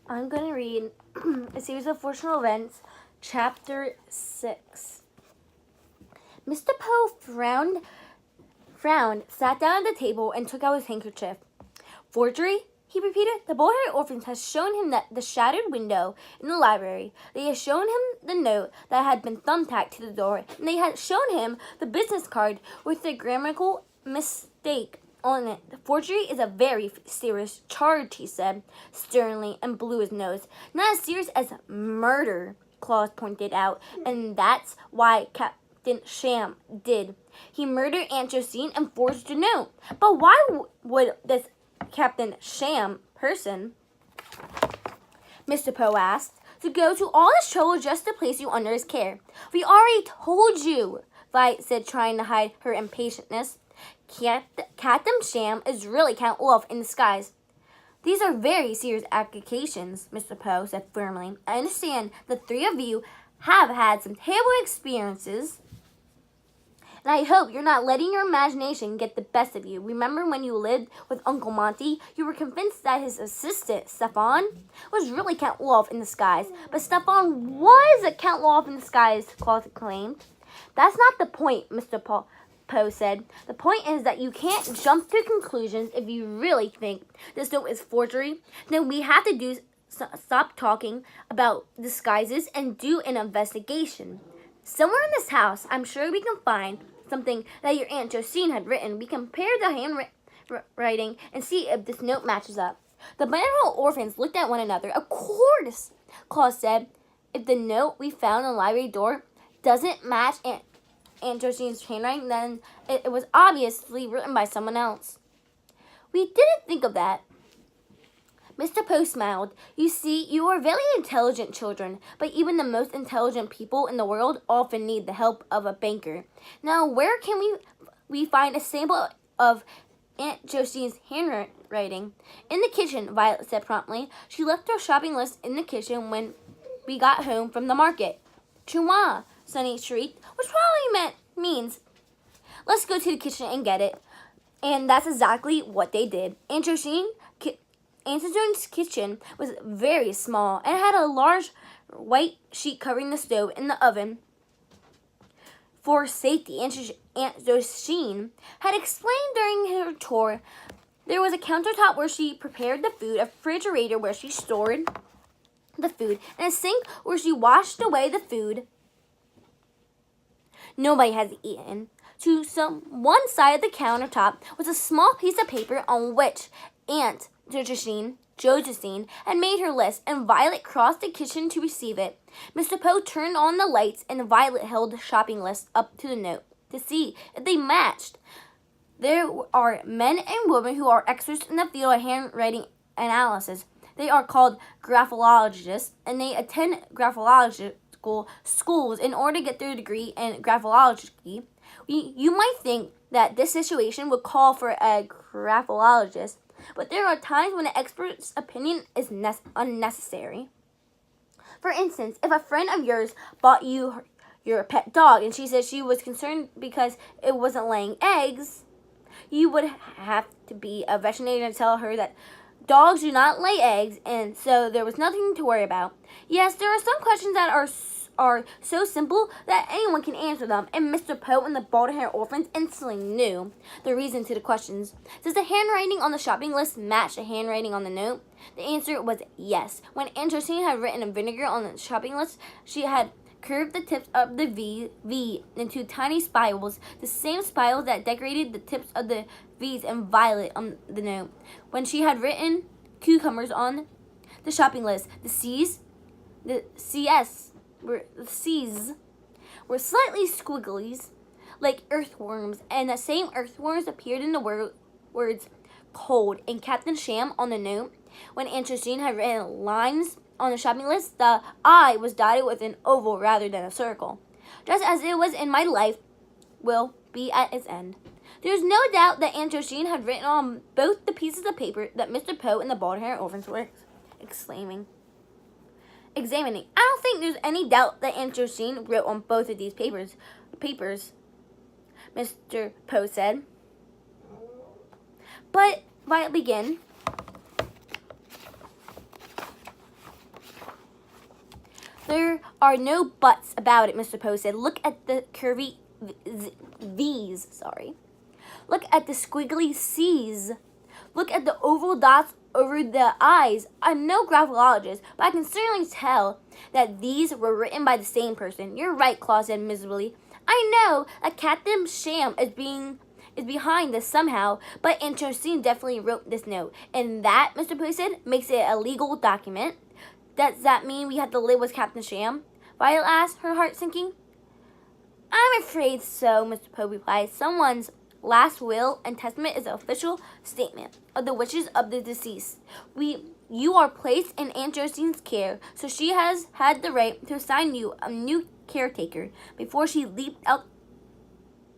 I'm going to read a series of fortunate events, Chapter 6. Mr. Poe frowned, sat down at the table, and took out his handkerchief. Forgery? He repeated. The Bald-Headed Orphans had shown him the shattered window in the library. They had shown him the note that had been thumbtacked to the door, and they had shown him the business card with the grammatical mistake on it. Forgery is a very serious charge, he said sternly, and blew his nose. Not as serious as murder, Claus pointed out, and that's why Captain Sham did. He murdered Aunt Josine and forged a note. But why would this Captain Sham person, Mr. Poe asked, to go to all this trouble just to place you under his care? We already told you, Vi said, trying to hide her impatientness. Captain Sham is really Count Olaf in disguise. These are very serious accusations, Mr. Poe said firmly. I understand the three of you have had some terrible experiences, and I hope you're not letting your imagination get the best of you. Remember when you lived with Uncle Monty? You were convinced that his assistant, Stefan, was really Count Olaf in disguise. But Stefan was a Count Olaf in disguise, Claus claimed. That's not the point, Mr. Poe said. The point is that you can't jump to conclusions. If you really think this note is forgery, then we have to stop talking about disguises and do an investigation. Somewhere in this house, I'm sure we can find something that your Aunt Josine had written. We compare the handwriting and see if this note matches up. The Bald-Headed Orphans looked at one another. Of course, Claus said. If the note we found on the library door doesn't match Aunt Josine's handwriting, then it was obviously written by someone else. We didn't think of that. Mr. Poe smiled. You see, you are very intelligent children, but even the most intelligent people in the world often need the help of a banker. Now, where can we find a sample of Aunt Josine's handwriting? In the kitchen, Violet said promptly. She left her shopping list in the kitchen when we got home from the market. Chuma, Sunny shrieked, which probably means, let's go to the kitchen and get it. And that's exactly what they did. Aunt Josine's kitchen was very small and had a large white sheet covering the stove and the oven. For safety, Aunt Josine had explained during her tour, there was a countertop where she prepared the food, a refrigerator where she stored the food, and a sink where she washed away the food nobody has eaten. To one side of the countertop was a small piece of paper on which Aunt Josine had made her list, and Violet crossed the kitchen to receive it. Mr. Poe turned on the lights, and Violet held the shopping list up to the note to see if they matched. There are men and women who are experts in the field of handwriting analysis. They are called graphologists, and they attend graphological schools in order to get their degree in graphology. You might think that this situation would call for a graphologist, but there are times when an expert's opinion is unnecessary. For instance, if a friend of yours bought you your pet dog and she said she was concerned because it wasn't laying eggs, you would have to be a veterinarian to tell her that dogs do not lay eggs, and so there was nothing to worry about. Yes, there are some questions that are so simple that anyone can answer them, and Mr. Poe and the Bald-Headed Orphans instantly knew the reason to the questions. Does the handwriting on the shopping list match the handwriting on the note? The answer was yes. When Aunt Josine had written in vinegar on the shopping list, she had curved the tips of the V into tiny spirals, the same spirals that decorated the tips of the V's in violet on the note. When she had written cucumbers on the shopping list, the C's were slightly squigglies, like earthworms, and the same earthworms appeared in the words cold and Captain Sham on the note. When Aunt Josine had written lines on the shopping list, the I was dotted with an oval rather than a circle. Just as it was in my life will be at its end. There's no doubt that Aunt Josine had written on both the pieces of paper that Mr. Poe and the Bald-Headed Orphans were examining. I don't think there's any doubt that Aunt Josine wrote on both of these papers, Mr. Poe said. But Violet began. There are no buts about it, Mr. Poe said. Look at the curvy V's, sorry. Look at the squiggly C's. Look at the oval dots over the eyes. I'm no graphologist, but I can certainly tell that these were written by the same person. You're right, Claus said miserably. I know that Captain Sham is behind this somehow, but Aunt Josine definitely wrote this note. And that, Mr. Poe said, makes it a legal document. Does that mean we have to live with Captain Sham? Violet asked, her heart sinking. I'm afraid so, Mr. Poe replied. Someone's last will and testament is an official statement of the wishes of the deceased. You are placed in Aunt Josine's care, so she has had the right to assign you a new caretaker before she leaped out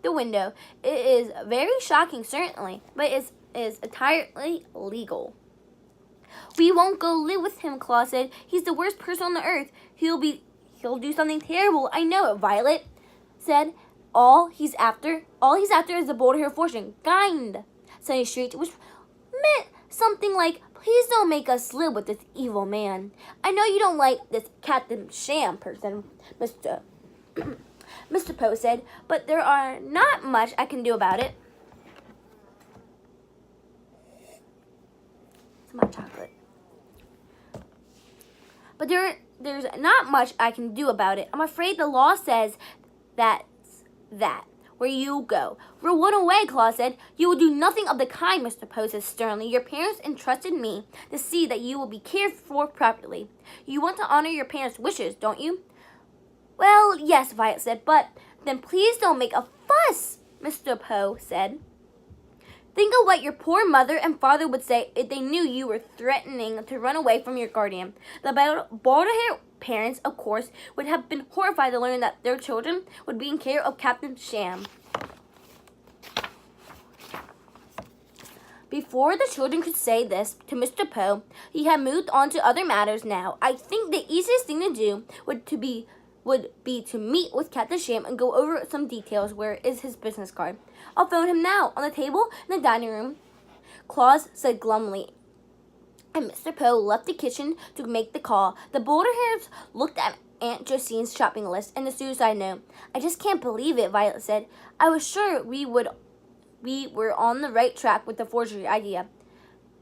the window. It is very shocking, certainly, but it is entirely legal. We won't go live with him, Claus said. He's the worst person on the earth. He'll do something terrible. I know it, Violet said. All he's after is the Boulder Hair fortune. Kind, Sunny shrieked, which meant something like, please don't make us live with this evil man. I know you don't like this Captain Sham person, Mr. Poe said, but there are not much I can do about it. Some more chocolate. But there's not much I can do about it. I'm afraid the law says that's that. Where you go. Run away, Claus said. You will do nothing of the kind, Mr. Poe said sternly. Your parents entrusted me to see that you will be cared for properly. You want to honor your parents' wishes, don't you? Well, yes, Violet said, but then please don't make a fuss, Mr. Poe said. Think of what your poor mother and father would say if they knew you were threatening to run away from your guardian. The Boulder Hair parents, of course, would have been horrified to learn that their children would be in care of Captain Sham. Before the children could say this to Mr. Poe, he had moved on to other matters now. I think the easiest thing to do would be to meet with Captain Sham and go over some details. Where is his business card? I'll phone him now. On the table in the dining room, Claus said glumly. And Mr. Poe left the kitchen to make the call. The Boulder Hairs looked at Aunt Josine's shopping list and the suicide note. I just can't believe it, Violet said. I was sure we were on the right track with the forgery idea.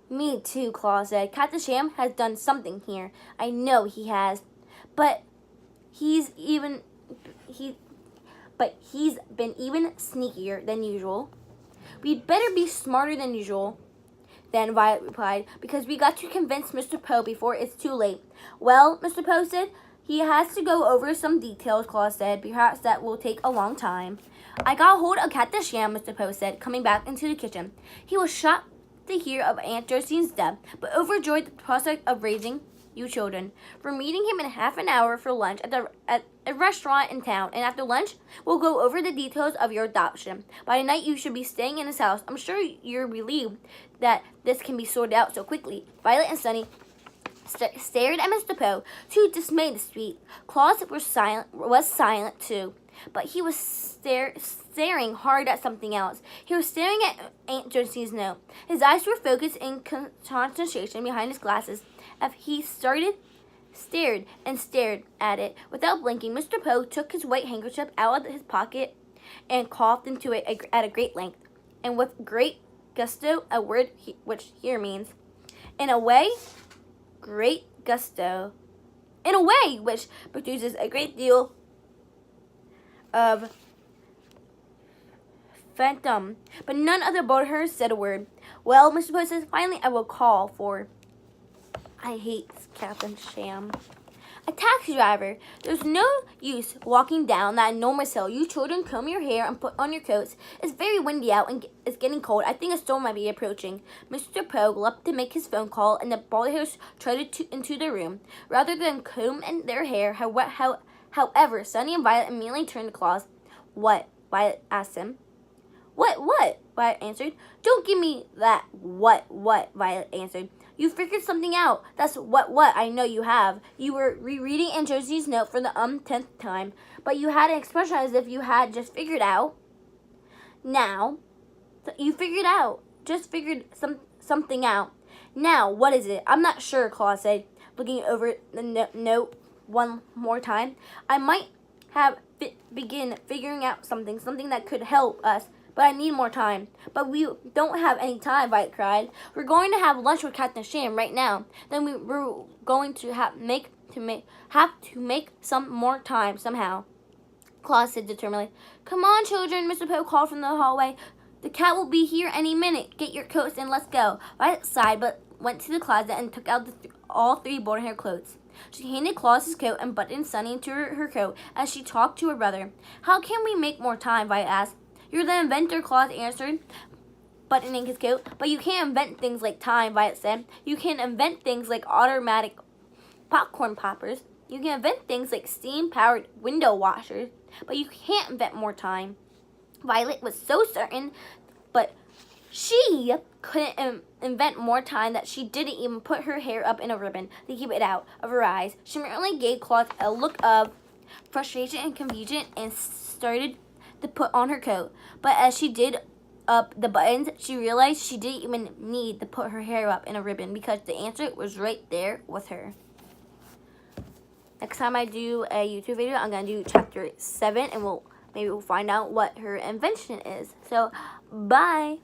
Me too, Claus said. Captain Sham has done something here. I know he has. But he's been even sneakier than usual. We'd better be smarter than usual, then Violet replied, because we got to convince Mr. Poe before it's too late. Well, Mr. Poe said, he has to go over some details, Claus said. Perhaps that will take a long time. I got hold of Captain Sham, Mr. Poe said, coming back into the kitchen. He was shocked to hear of Aunt Josine's death, but overjoyed at the prospect of raising you children. We're meeting him in half an hour for lunch at a restaurant in town, and after lunch, we'll go over the details of your adoption. By night, you should be staying in his house. I'm sure you're relieved that this can be sorted out so quickly. Violet and Sunny stared at Mr. Poe, too dismayed to speak. Claus was silent too, but he was staring hard at something else. He was staring at Aunt Josine's note. His eyes were focused in concentration behind his glasses. As he stared at it without blinking, Mr. Poe took his white handkerchief out of his pocket and coughed into it at a great length, and with great gusto, a word which here means, in a way, great gusto, in a way which produces a great deal of phantom. But none of the Boulder Hairs said a word. Well, Mr. Poe says, finally I will call for... I hate Captain Sham. A taxi driver. There's no use walking down that enormous hill. You children, comb your hair and put on your coats. It's very windy out and it's getting cold. I think a storm might be approaching. Mr. Poe leapt to make his phone call, and the Boulder Hairs trotted into the room. Rather than comb in their hair, however, Sunny and Violet immediately turned to Claus. What? Violet asked him. What? Violet answered. Don't give me that what, Violet answered. You figured something out. That's what I know you have. You were rereading Aunt Josie's note for the 10th time, but you had an expression as if you had just figured out. Now, you figured out. Just figured something out. Now, what is it? I'm not sure, Claus said, looking over the note. one more time, I might have begin figuring out something that could help us. But I need more time. But we don't have any time, Violet cried. We're going to have lunch with Captain Sham right now. Then we're going to have to make some more time somehow. Claus said determinedly. Come on, children, Mr. Poe called from the hallway. The cat will be here any minute. Get your coats and let's go. Violet sighed, but went to the closet and took out all three boarding hair clothes. She handed Claus his coat and buttoned Sunny into her coat as she talked to her brother. How can we make more time? Violet asked. You're the inventor, Claus answered, buttoning his coat. But you can't invent things like time, Violet said. You can invent things like automatic popcorn poppers. You can invent things like steam-powered window washers. But you can't invent more time. Violet was so certain, but she couldn't invent more time that she didn't even put her hair up in a ribbon to keep it out of her eyes. She merely gave Claus a look of frustration and confusion and started to put on her coat. But as she did up the buttons, she realized she didn't even need to put her hair up in a ribbon because the answer was right there with her. Next time I do a YouTube video, I'm going to do chapter 7 and maybe we'll find out what her invention is. So, bye!